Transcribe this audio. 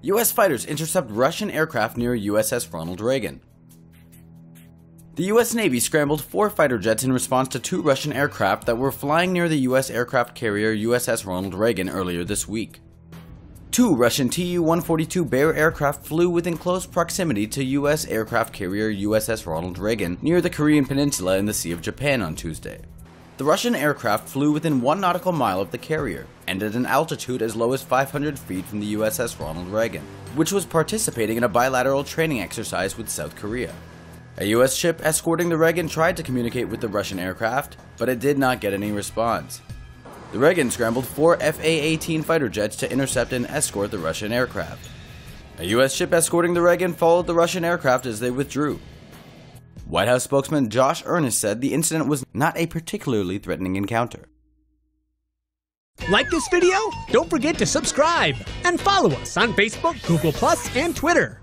U.S. fighters intercept Russian aircraft near USS Ronald Reagan. The U.S. Navy scrambled 4 fighter jets in response to 2 Russian aircraft that were flying near the U.S. aircraft carrier USS Ronald Reagan earlier this week. 2 Russian Tu-142 Bear aircraft flew within close proximity to U.S. aircraft carrier USS Ronald Reagan near the Korean Peninsula in the Sea of Japan on Tuesday. The Russian aircraft flew within 1 nautical mile of the carrier, and at an altitude as low as 500 feet from the USS Ronald Reagan, which was participating in a bilateral training exercise with South Korea. A U.S. ship escorting the Reagan tried to communicate with the Russian aircraft, but it did not get any response. The Reagan scrambled 4 FA-18 fighter jets to intercept and escort the Russian aircraft. A U.S. ship escorting the Reagan followed the Russian aircraft as they withdrew. White House spokesman Josh Earnest said the incident was not a particularly threatening encounter. Like this video? Don't forget to subscribe and follow us on Facebook, Google+, and Twitter.